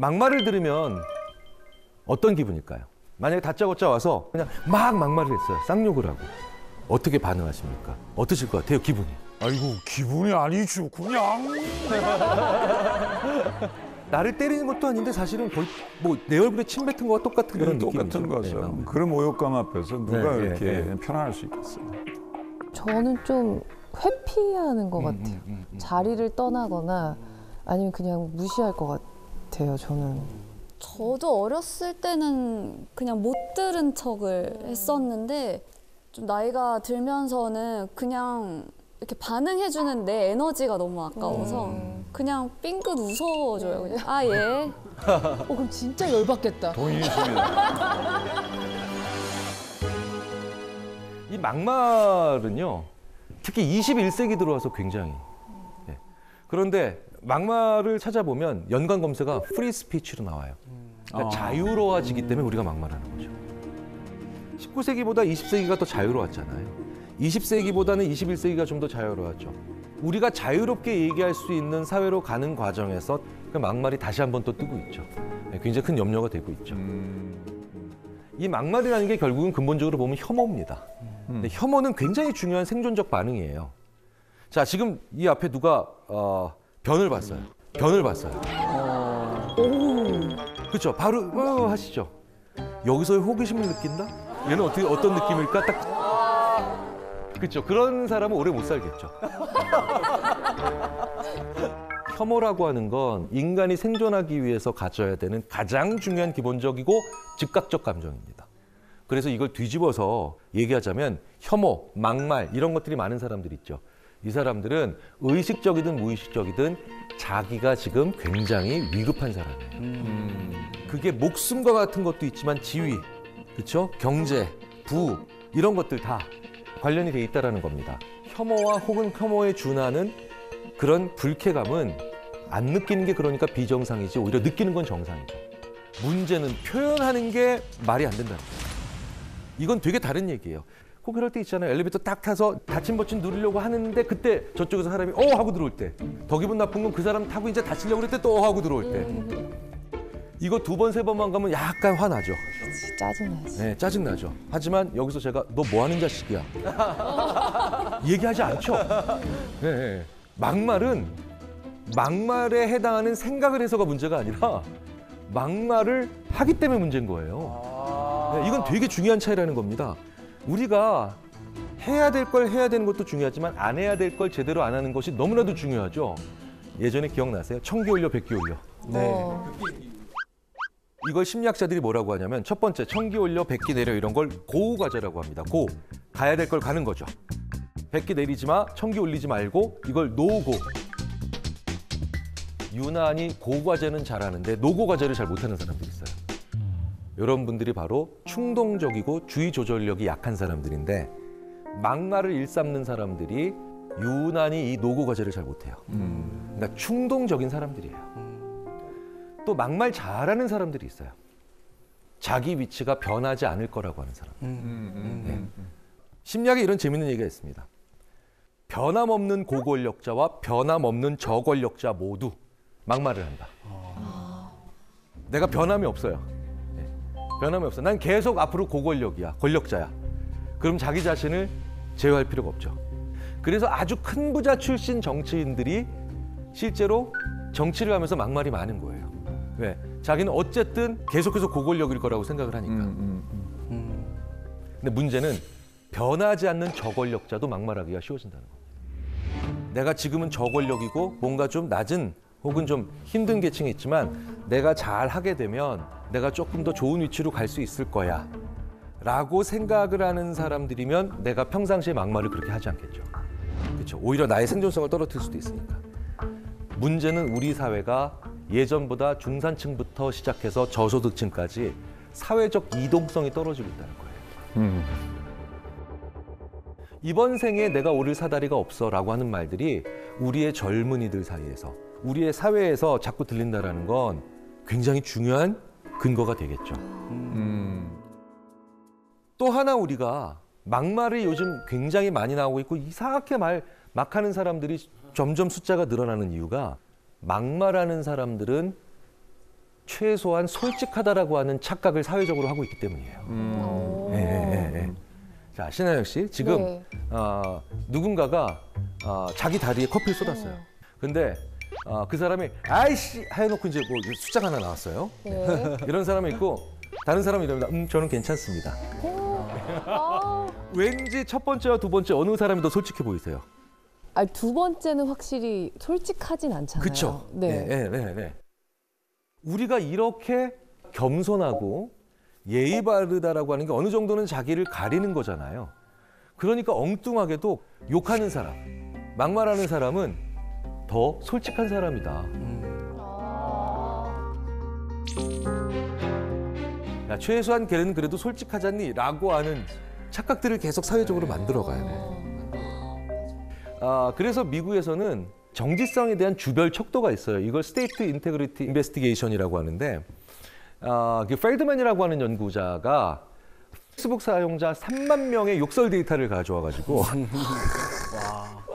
막말을 들으면 어떤 기분일까요? 만약에 다짜고짜 와서 그냥 막 막말을 했어요. 쌍욕을 하고. 어떻게 반응하십니까? 어떠실 것 같아요, 기분이? 아이고, 기분이 아니죠. 그냥. 나를 때리는 것도 아닌데 사실은 거의 뭐 내 얼굴에 침 뱉은 거와 똑같은 그런 느낌이죠. 똑같은 거죠. 네, 그런 모욕감 앞에서 누가 네, 이렇게 네. 편안할 수 있겠어요. 저는 좀 회피하는 것 같아요. 자리를 떠나거나 아니면 그냥 무시할 것 같아요, 저는. 저도 어렸을 때는 그냥 못 들은 척을 했었는데 좀 나이가 들면서는 그냥 이렇게 반응해주는 내 에너지가 너무 아까워서 그냥 삥긋 웃어줘요. 그냥 아 예. 그럼 진짜 열받겠다. 동의십니다. 이 막말은요, 특히 21세기 들어와서 굉장히. 예. 그런데 막말을 찾아보면 연관 검색어가 프리 스피치로 나와요. 그러니까 자유로워지기 때문에 우리가 막말하는 거죠. 19세기보다 20세기가 더 자유로웠잖아요. 20세기보다는 21세기가 좀 더 자유로웠죠. 우리가 자유롭게 얘기할 수 있는 사회로 가는 과정에서 그 막말이 다시 한번 또 뜨고 있죠. 굉장히 큰 염려가 되고 있죠. 이 막말이라는 게 결국은 근본적으로 보면 혐오입니다. 근데 혐오는 굉장히 중요한 생존적 반응이에요. 자, 지금 이 앞에 누가 변을 봤어요. 변을 봤어요. 그렇죠. 바로 하시죠. 여기서의 호기심을 느낀다? 얘는 어떤 느낌일까? 딱. 그렇죠. 그런 사람은 오래 못 살겠죠. 혐오라고 하는 건 인간이 생존하기 위해서 가져야 되는 가장 중요한 기본적이고 즉각적 감정입니다. 그래서 이걸 뒤집어서 얘기하자면 혐오, 막말 이런 것들이 많은 사람들이 있죠. 이 사람들은 의식적이든 무의식적이든 자기가 지금 굉장히 위급한 사람이에요. 그게 목숨과 같은 것도 있지만 지위, 그렇죠? 경제, 부 이런 것들 다 관련이 돼 있다라는 겁니다. 혐오와 혹은 혐오에 준하는 그런 불쾌감은 안 느끼는 게 그러니까 비정상이지 오히려 느끼는 건 정상이죠. 문제는 표현하는 게 말이 안 된다는 거예요. 이건 되게 다른 얘기예요. 꼭 그럴 때 있잖아요. 엘리베이터 딱 타서 닫힌 버튼 누르려고 하는데 그때 저쪽에서 사람이 하고 들어올 때. 더 기분 나쁜 건 그 사람 타고 이제 닫히려고 그럴 때 또 하고 들어올 때. 이거 2번, 3번만 가면 약간 화나죠. 짜증나지. 네, 짜증나죠. 하지만 여기서 제가 너 뭐 하는 자식이야. 얘기하지 않죠. 네, 막말에 해당하는 생각을 해서가 문제가 아니라 막말을 하기 때문에 문제인 거예요. 네, 이건 되게 중요한 차이라는 겁니다. 우리가 해야 될 걸 해야 되는 것도 중요하지만 안 해야 될 걸 제대로 안 하는 것이 너무나도 중요하죠. 예전에 기억나세요? 청기 올려, 백기 올려. 네. 이걸 심리학자들이 뭐라고 하냐면 첫 번째, 청기 올려, 백기 내려 이런 걸 고우 과제라고 합니다. 가야 될 걸 가는 거죠. 백기 내리지 마, 청기 올리지 말고 이걸 노고. 유난히 고 과제는 잘하는데 노고 과제를 잘 못하는 사람들이 있어요. 이런 분들이 바로 충동적이고 주의 조절력이 약한 사람들인데 막말을 일삼는 사람들이 유난히 이 노고 과제를 잘 못해요. 그러니까 충동적인 사람들이에요. 또 막말 잘하는 사람들이 있어요. 자기 위치가 변하지 않을 거라고 하는 사람. 네. 심리학에 이런 재밌는 얘기가 있습니다. 변함없는 고권력자와 변함없는 저권력자 모두 막말을 한다. 내가 변함이 없어요. 네. 변함이 없어. 난 계속 앞으로 고권력이야. 권력자야. 그럼 자기 자신을 제어할 필요가 없죠. 그래서 아주 큰 부자 출신 정치인들이 실제로 정치를 하면서 막말이 많은 거예요. 왜? 자기는 어쨌든 계속해서 고권력일 거라고 생각을 하니까. 근데 문제는 변하지 않는 저권력자도 막말하기가 쉬워진다는 겁니다. 내가 지금은 저권력이고 뭔가 좀 낮은 혹은 좀 힘든 계층에 있지만 내가 잘 하게 되면 내가 조금 더 좋은 위치로 갈 수 있을 거야 라고 생각을 하는 사람들이면 내가 평상시에 막말을 그렇게 하지 않겠죠. 그렇죠. 오히려 나의 생존성을 떨어뜨릴 수도 있으니까. 문제는 우리 사회가 예전보다 중산층부터 시작해서 저소득층까지 사회적 이동성이 떨어지고 있다는 거예요. 이번 생에 내가 오를 사다리가 없어라고 하는 말들이 우리의 젊은이들 사이에서 우리의 사회에서 자꾸 들린다는 건 굉장히 중요한 근거가 되겠죠. 또 하나 우리가 막말이 요즘 굉장히 많이 나오고 있고 이상하게 막 하는 사람들이 점점 숫자가 늘어나는 이유가 막말하는 사람들은 최소한 솔직하다라고 하는 착각을 사회적으로 하고 있기 때문이에요. 예. 자, 신하영 씨, 지금 네. 누군가가 자기 다리에 커피를 쏟았어요. 근데 그 사람이 아이씨 해놓고 이제 뭐 숫자가 하나 나왔어요. 네. 이런 사람이 있고 다른 사람이 이러면 저는 괜찮습니다. 왠지 첫 번째와 두 번째 어느 사람이 더 솔직해 보이세요? 두 번째는 확실히 솔직하진 않잖아요. 그렇죠. 네. 네. 우리가 이렇게 겸손하고 예의 바르다라고 하는 게 어느 정도는 자기를 가리는 거잖아요. 그러니까 엉뚱하게도 욕하는 사람, 막말하는 사람은 더 솔직한 사람이다. 야, 최소한 걔는 그래도 솔직하잖니? 라고 하는 착각들을 계속 사회적으로 만들어가야 돼요. 그래서 미국에서는 정직성에 대한 주별 척도가 있어요. 이걸 스테이트 인테그리티 인베스티게이션이라고 하는데 펠드맨이라고 하는 연구자가 페이스북 사용자 3만 명의 욕설 데이터를 가져와가지고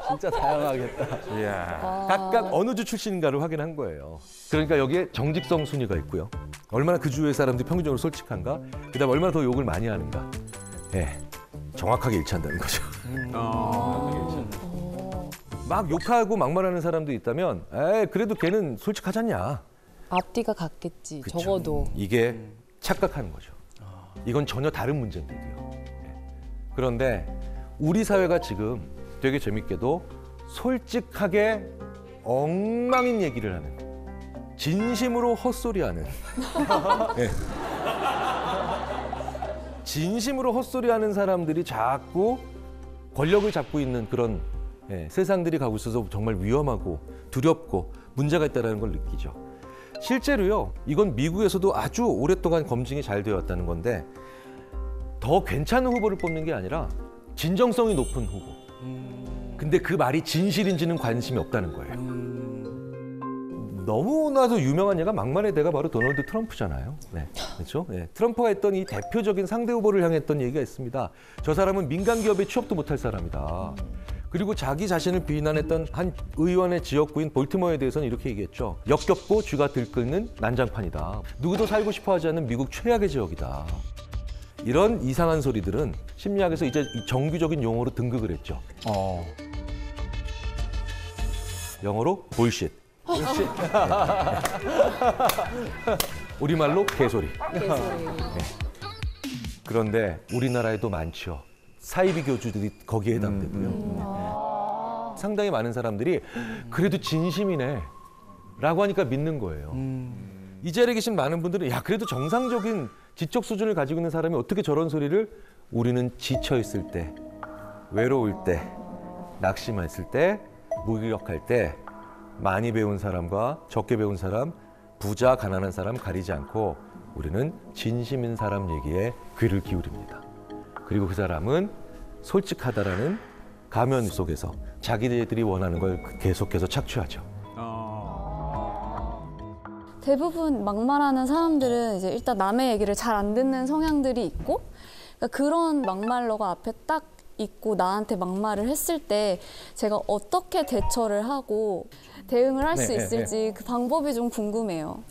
진짜 다양하겠다. 각각 어느 주 출신인가를 확인한 거예요. 그러니까 여기에 정직성 순위가 있고요. 얼마나 그 주의 사람들이 평균적으로 솔직한가, 그다음 얼마나 더 욕을 많이 하는가. 예, 정확하게 일치한다는 거죠. 막 욕하고 막말하는 사람도 있다면, 그래도 걔는 솔직하지 않냐. 앞뒤가 같겠지. 그쵸. 적어도. 이게 착각하는 거죠. 이건 전혀 다른 문제인데도요. 그런데 우리 사회가 지금 되게 재밌게도 솔직하게 엉망인 얘기를 하는, 진심으로 헛소리하는, 진심으로 헛소리하는 사람들이 자꾸 권력을 잡고 있는 그런 세상들이 가고 있어서 정말 위험하고 두렵고 문제가 있다는 걸 느끼죠. 실제로요, 이건 미국에서도 아주 오랫동안 검증이 잘 되어 왔다는 건데, 더 괜찮은 후보를 뽑는 게 아니라 진정성이 높은 후보. 근데 그 말이 진실인지는 관심이 없다는 거예요. 너무나도 유명한 예가 막말의 대가 바로 도널드 트럼프잖아요. 네, 그렇죠? 네, 트럼프가 했던 이 대표적인 상대 후보를 향해 했던 얘기가 있습니다. 저 사람은 민간 기업에 취업도 못할 사람이다. 그리고 자기 자신을 비난했던 한 의원의 지역구인 볼티모어에 대해서는 이렇게 얘기했죠. 역겹고 쥐가 들끓는 난장판이다. 누구도 살고 싶어하지 않는 미국 최악의 지역이다. 이런 이상한 소리들은 심리학에서 이제 정규적인 용어로 등극을 했죠. 영어로 볼쉿. 우리말로 개소리. 그런데 우리나라에도 많죠. 사이비 교주들이 거기에 해당되고요. 상당히 많은 사람들이 그래도 진심이네 라고 하니까 믿는 거예요. 이 자리에 계신 많은 분들은 야, 그래도 정상적인 지적 수준을 가지고 있는 사람이 어떻게 저런 소리를, 우리는 지쳐 있을 때, 외로울 때, 낙심했을 때, 무기력할 때 많이 배운 사람과 적게 배운 사람, 부자 가난한 사람 가리지 않고 우리는 진심인 사람 얘기에 귀를 기울입니다. 그리고 그 사람은 솔직하다라는 가면 속에서 자기들이 원하는 걸 계속해서 착취하죠. 대부분 막말하는 사람들은 이제 일단 남의 얘기를 잘 안 듣는 성향들이 있고, 그러니까 그런 막말러가 앞에 딱 있고 나한테 막말을 했을 때 제가 어떻게 대처를 하고 대응을 할 수 있을지 그 방법이 좀 궁금해요.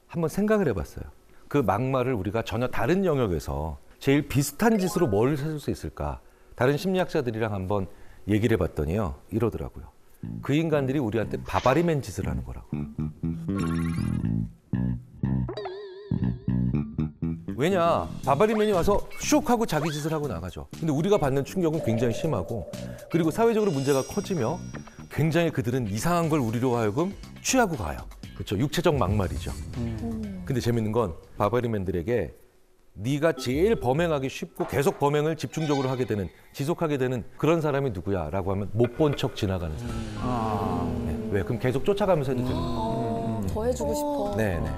한번 생각을 해봤어요. 그 막말을 우리가 전혀 다른 영역에서 제일 비슷한 짓으로 뭘 해줄 수 있을까? 다른 심리학자들이랑 한번 얘기를 해봤더니요, 이러더라고요. 그 인간들이 우리한테 바바리맨 짓을 하는 거라고. 왜냐, 바바리맨이 와서 슉 하고 자기 짓을 하고 나가죠. 근데 우리가 받는 충격은 굉장히 심하고, 그리고 사회적으로 문제가 커지며 굉장히 그들은 이상한 걸 우리로 하여금 취하고 가요. 그렇죠. 육체적 막말이죠. 근데 재밌는 건 바바리맨들에게 네가 제일 범행하기 쉽고 계속 범행을 집중적으로 하게 되는, 지속하게 되는 그런 사람이 누구야? 라고 하면 못 본 척 지나가는 사람. 네. 왜? 그럼 계속 쫓아가면서 해도 되는 거예요. 더 해주고 싶어. 네네.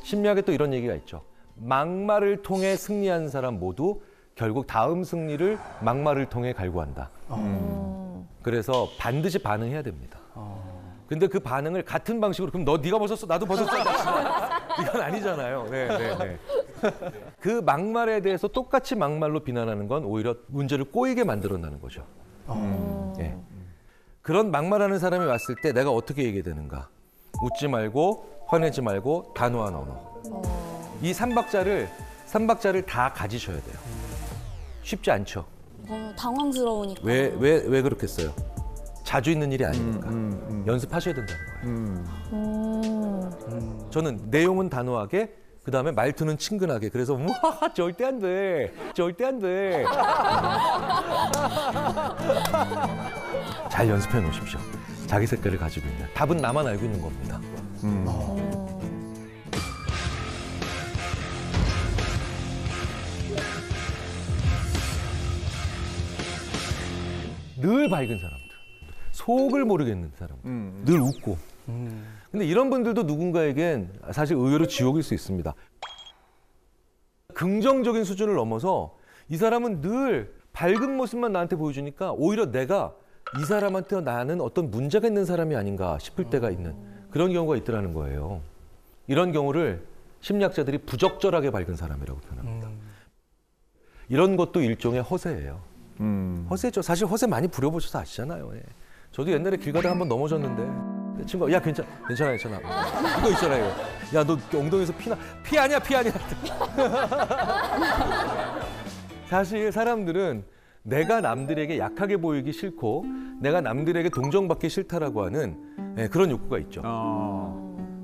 심리학에 또 이런 얘기가 있죠. 막말을 통해 승리한 사람 모두 결국 다음 승리를 막말을 통해 갈구한다. 그래서 반드시 반응해야 됩니다. 근데 그 반응을 같은 방식으로, 그럼 네가 벗었어, 나도 벗었어, 이건 아니잖아요. 네. 그 막말에 대해서 똑같이 막말로 비난하는 건 오히려 문제를 꼬이게 만들어내는 거죠. 그런 막말하는 사람이 왔을 때 내가 어떻게 얘기해야 되는가? 웃지 말고 화내지 말고 단호한 언어. 이 삼박자를 다 가지셔야 돼요. 쉽지 않죠. 당황스러우니까. 왜 그렇겠어요? 자주 있는 일이 아니니까 연습하셔야 된다는 거예요. 저는 내용은 단호하게, 그 다음에 말투는 친근하게. 그래서 와 절대 안 돼, 절대 안 돼. 잘 연습해 놓으십시오. 자기 색깔을 가지고 있는. 답은 나만 알고 있는 겁니다. 늘 밝은 사람들, 속을 모르겠는 사람들, 늘 웃고. 근데 이런 분들도 누군가에겐 사실 의외로 지옥일 수 있습니다. 긍정적인 수준을 넘어서 이 사람은 늘 밝은 모습만 나한테 보여주니까 오히려 내가 이 사람한테 나는 어떤 문제가 있는 사람이 아닌가 싶을 때가 있는 그런 경우가 있더라는 거예요. 이런 경우를 심리학자들이 부적절하게 밝은 사람이라고 표현합니다. 이런 것도 일종의 허세예요. 허세죠. 사실 허세 많이 부려보셔서 아시잖아요. 예. 저도 옛날에 길 가다가 한번 넘어졌는데 내 친구가 야 괜찮아 이거 있잖아요. 야 너 엉덩이에서 피 아니야. 사실 사람들은 내가 남들에게 약하게 보이기 싫고 내가 남들에게 동정받기 싫다라고 하는 그런 욕구가 있죠.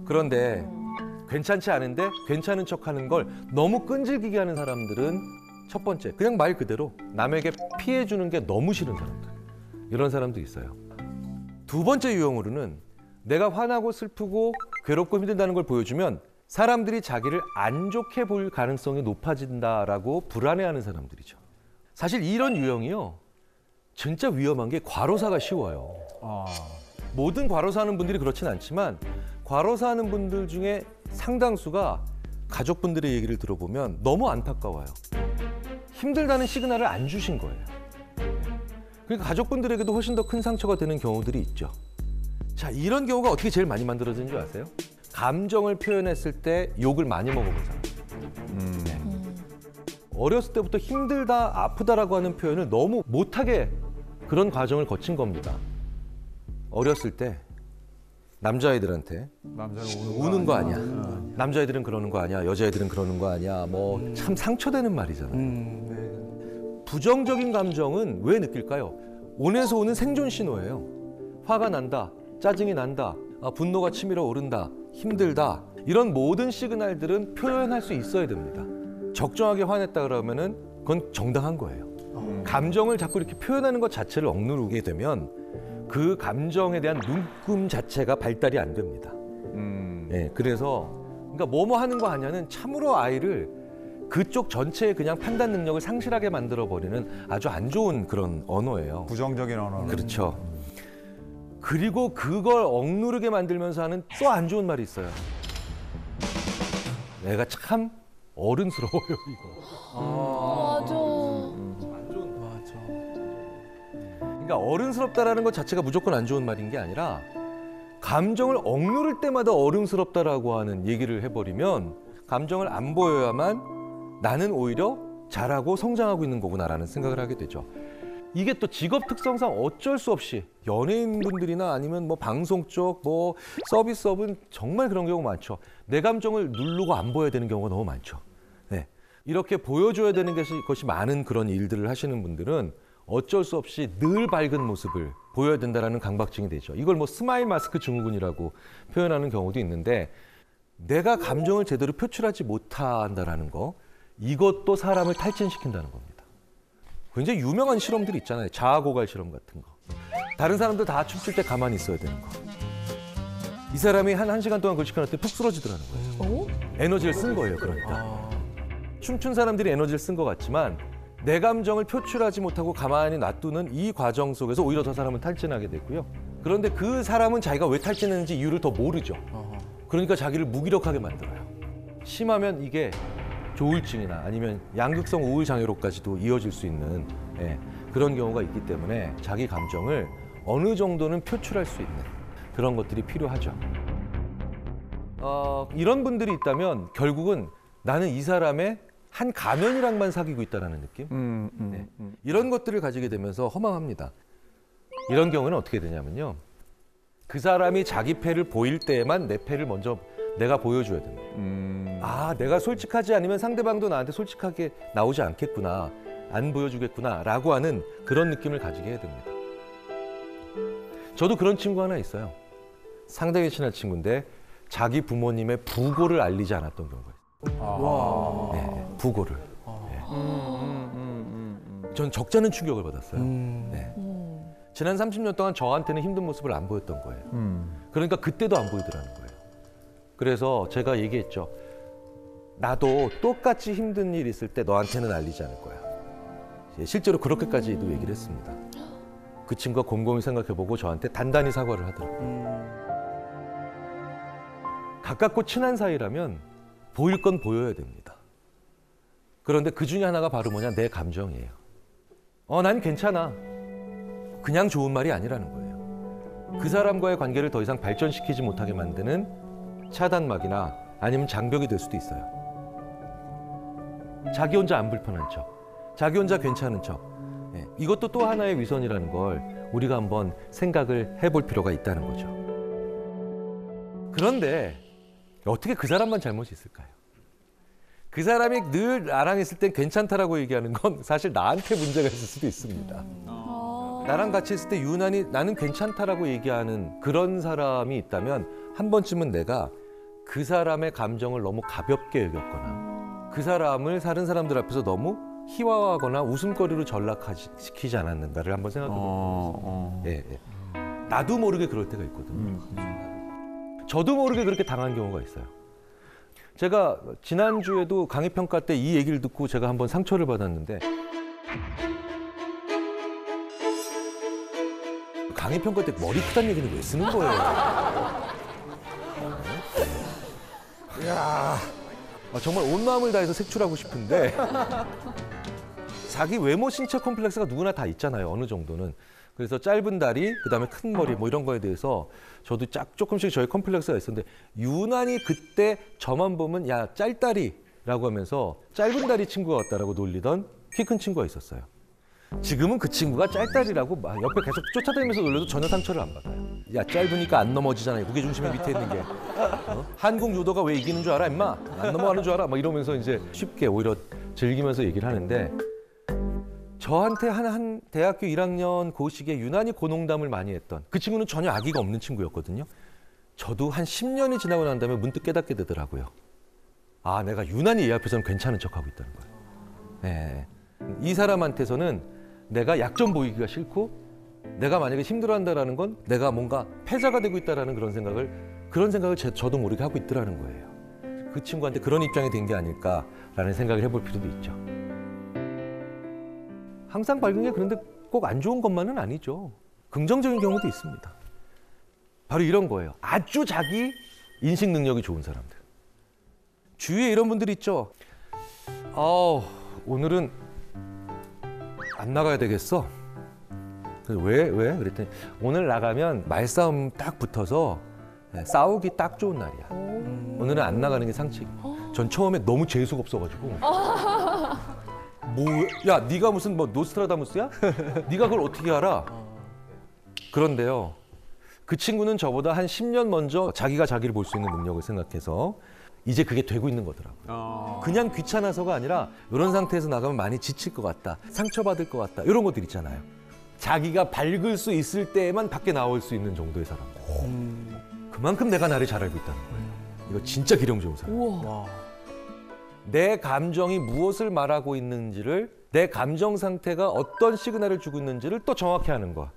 그런데 괜찮지 않은데 괜찮은 척하는 걸 너무 끈질기게 하는 사람들은 첫 번째, 그냥 말 그대로 남에게 피해 주는 게 너무 싫은 사람들. 이런 사람도 있어요. 두 번째 유형으로는 내가 화나고 슬프고 괴롭고 힘들다는 걸 보여주면 사람들이 자기를 안 좋게 볼 가능성이 높아진다라고 불안해하는 사람들이죠. 사실 이런 유형이요, 진짜 위험한 게 과로사가 쉬워요. 모든 과로사하는 분들이 그렇진 않지만 과로사하는 분들 중에 상당수가 가족분들의 얘기를 들어보면 너무 안타까워요. 힘들다는 시그널을 안 주신 거예요. 그러니까 가족분들에게도 훨씬 더 큰 상처가 되는 경우들이 있죠. 자, 이런 경우가 어떻게 제일 많이 만들어지는 줄 아세요? 감정을 표현했을 때 욕을 많이 먹어본 사람. 네. 어렸을 때부터 힘들다, 아프다라고 하는 표현을 너무 못하게 그런 과정을 거친 겁니다. 어렸을 때 남자아이들한테 우는 거 아니야. 남자애들은 그러는 거 아니야. 여자애들은 그러는 거 아니야. 뭐 참 상처되는 말이잖아요. 부정적인 감정은 왜 느낄까요? 온에서 오는 생존 신호예요. 화가 난다, 짜증이 난다, 분노가 치밀어 오른다, 힘들다. 이런 모든 시그널들은 표현할 수 있어야 됩니다. 적정하게 화냈다 그러면은 그건 정당한 거예요. 감정을 자꾸 이렇게 표현하는 것 자체를 억누르게 되면 그 감정에 대한 눈금 자체가 발달이 안 됩니다. 예, 그래서 그러니까 뭐뭐 하는 거 아니냐는 참으로 아이를 그쪽 전체의 그냥 판단 능력을 상실하게 만들어버리는 아주 안 좋은 그런 언어예요. 부정적인 언어. 그렇죠. 그리고 그걸 억누르게 만들면서 하는 또 안 좋은 말이 있어요. 내가 참 어른스러워요, 이거. 맞아. 그러니까 어른스럽다라는 것 자체가 무조건 안 좋은 말인 게 아니라 감정을 억누를 때마다 어른스럽다라고 하는 얘기를 해버리면 감정을 안 보여야만 나는 오히려 잘하고 성장하고 있는 거구나라는 생각을 하게 되죠. 이게 또 직업 특성상 어쩔 수 없이 연예인분들이나 아니면 뭐 방송 쪽, 뭐 서비스업은 정말 그런 경우가 많죠. 내 감정을 누르고 안 보여야 되는 경우가 너무 많죠. 네. 이렇게 보여줘야 되는 것이 많은 그런 일들을 하시는 분들은 어쩔 수 없이 늘 밝은 모습을 보여야 된다는 강박증이 되죠. 이걸 뭐 스마일 마스크 증후군이라고 표현하는 경우도 있는데 내가 감정을 제대로 표출하지 못한다는 거, 이것도 사람을 탈진시킨다는 겁니다. 굉장히 유명한 실험들이 있잖아요. 자아고갈 실험 같은 거. 다른 사람들 다 춤출 때 가만히 있어야 되는 거. 이 사람이 한 1시간 동안 그걸 시켜놨더니 푹 쓰러지더라는 거예요. 에너지를 쓴 거예요, 그러니까. 춤춘 사람들이 에너지를 쓴 것 같지만 내 감정을 표출하지 못하고 가만히 놔두는 이 과정 속에서 오히려 저 사람은 탈진하게 됐고요. 그런데 그 사람은 자기가 왜 탈진했는지 이유를 더 모르죠. 그러니까 자기를 무기력하게 만들어요. 심하면 이게 조울증이나 아니면 양극성 우울 장애로까지도 이어질 수 있는 그런 경우가 있기 때문에 자기 감정을 어느 정도는 표출할 수 있는 그런 것들이 필요하죠. 이런 분들이 있다면 결국은 나는 이 사람의 한 가면이랑만 사귀고 있다는 느낌? 이런 것들을 가지게 되면서 허망합니다. 이런 경우는 어떻게 되냐면요. 그 사람이 자기 패를 보일 때에만 내 패를 먼저 내가 보여줘야 됩니다. 아, 내가 솔직하지 않으면 상대방도 나한테 솔직하게 나오지 않겠구나, 안 보여주겠구나라고 하는 그런 느낌을 가지게 해야 됩니다. 저도 그런 친구 하나 있어요. 상당히 친한 친구인데 자기 부모님의 부고를 알리지 않았던 경우가 있어요. 네, 부고를. 네. 전 적잖은 충격을 받았어요. 네. 지난 30년 동안 저한테는 힘든 모습을 안 보였던 거예요. 그러니까 그때도 안 보이더라는 거예요. 그래서 제가 얘기했죠. 나도 똑같이 힘든 일 있을 때 너한테는 알리지 않을 거야. 실제로 그렇게까지도 얘기를 했습니다. 그 친구가 곰곰이 생각해보고 저한테 단단히 사과를 하더라고요. 가깝고 친한 사이라면 보일 건 보여야 됩니다. 그런데 그 중에 하나가 바로 뭐냐, 내 감정이에요. 난 괜찮아. 그냥 좋은 말이 아니라는 거예요. 그 사람과의 관계를 더 이상 발전시키지 못하게 만드는 차단막이나 아니면 장벽이 될 수도 있어요. 자기 혼자 안 불편한 척, 자기 혼자 괜찮은 척. 이것도 또 하나의 위선이라는 걸 우리가 한번 생각을 해볼 필요가 있다는 거죠. 그런데 어떻게 그 사람만 잘못이 있을까요? 그 사람이 늘 나랑 있을 땐 괜찮다라고 얘기하는 건 사실 나한테 문제가 있을 수도 있습니다. 나랑 같이 있을 때 유난히 나는 괜찮다라고 얘기하는 그런 사람이 있다면 한 번쯤은 내가 그 사람의 감정을 너무 가볍게 여겼거나 그 사람을 다른 사람들 앞에서 너무 희화화하거나 웃음거리로 전락시키지 않았는가를 한번 생각해 봅니다. 예. 나도 모르게 그럴 때가 있거든요. 저도 모르게 그렇게 당한 경우가 있어요. 제가 지난주에도 강의평가 때 이 얘기를 듣고 제가 한번 상처를 받았는데, 강의평가 때 머리 크다는 얘기는 왜 쓰는 거예요? 이야, 정말 온 마음을 다해서 색출하고 싶은데 자기 외모 신체 콤플렉스가 누구나 다 있잖아요, 어느 정도는. 그래서 짧은 다리, 그다음에 큰 머리 뭐 이런 거에 대해서 저도 조금씩 저희 컴플렉스가 있었는데, 유난히 그때 저만 보면 야, 짤다리라고 하면서 짧은 다리 친구가 왔다라고 놀리던 키 큰 친구가 있었어요. 지금은 그 친구가 짤다리라고 막 옆에 계속 쫓아다니면서 놀려도 전혀 상처를 안 받아요. 야, 짧으니까 안 넘어지잖아요. 무게중심이 밑에 있는 게. 한국 유도가 왜 이기는 줄 알아, 임마? 안 넘어가는 줄 알아? 막 이러면서 이제 쉽게 오히려 즐기면서 얘기를 하는데, 저한테 한 대학교 1학년 그 시기에 유난히 고농담을 많이 했던 그 친구는 전혀 악의가 없는 친구였거든요. 저도 한 10년이 지나고 난 다음에 문득 깨닫게 되더라고요. 아, 내가 유난히 얘 앞에서는 괜찮은 척하고 있다는 거예요. 네. 이 사람한테서는 내가 약점 보이기가 싫고, 내가 만약에 힘들어한다라는 건 내가 뭔가 패자가 되고 있다라는 그런 생각을 저도 모르게 하고 있더라는 거예요. 그 친구한테 그런 입장이 된 게 아닐까라는 생각을 해볼 필요도 있죠. 항상 밝은 게 그런데 꼭 안 좋은 것만은 아니죠. 긍정적인 경우도 있습니다. 바로 이런 거예요. 아주 자기 인식 능력이 좋은 사람들. 주위에 이런 분들이 있죠. 오늘은 안 나가야 되겠어. 그래서 왜? 그랬더니 오늘 나가면 말싸움 딱 붙어서 싸우기 딱 좋은 날이야. 오늘은 안 나가는 게 상책이야. 전 처음에 너무 재수가 없어가지고 야, 네가 무슨 노스트라다무스야? 네가 그걸 어떻게 알아? 그런데요, 그 친구는 저보다 한 10년 먼저 자기가 자기를 볼 수 있는 능력을 생각해서 이제 그게 되고 있는 거더라고요. 그냥 귀찮아서가 아니라 이런 상태에서 나가면 많이 지칠 것 같다, 상처받을 것 같다, 이런 것들 있잖아요. 자기가 밝을 수 있을 때에만 밖에 나올 수 있는 정도의 사람들. 그만큼 내가 나를 잘 알고 있다는 거예요. 이거 진짜 기령 좋은 사람. 내 감정이 무엇을 말하고 있는지를, 내 감정 상태가 어떤 시그널을 주고 있는지를 또 정확히 아는 거.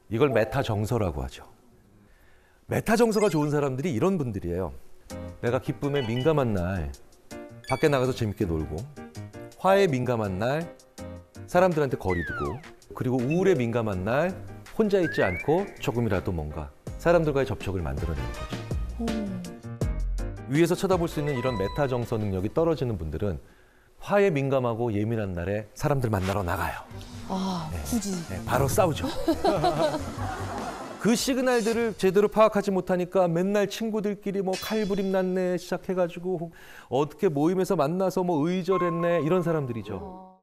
이걸 메타 정서라고 하죠. 메타 정서가 좋은 사람들이 이런 분들이에요. 내가 기쁨에 민감한 날 밖에 나가서 재밌게 놀고, 화에 민감한 날 사람들한테 거리 두고, 그리고 우울에 민감한 날 혼자 있지 않고 조금이라도 뭔가 사람들과의 접촉을 만들어내는 거죠. 위에서 쳐다볼 수 있는 이런 메타 정서 능력이 떨어지는 분들은 화에 민감하고 예민한 날에 사람들 만나러 나가요. 굳이. 바로 싸우죠. 그 시그널들을 제대로 파악하지 못하니까 맨날 친구들끼리 뭐 칼부림 났네 시작해가지고 어떻게 모임에서 만나서 뭐 의절했네, 이런 사람들이죠.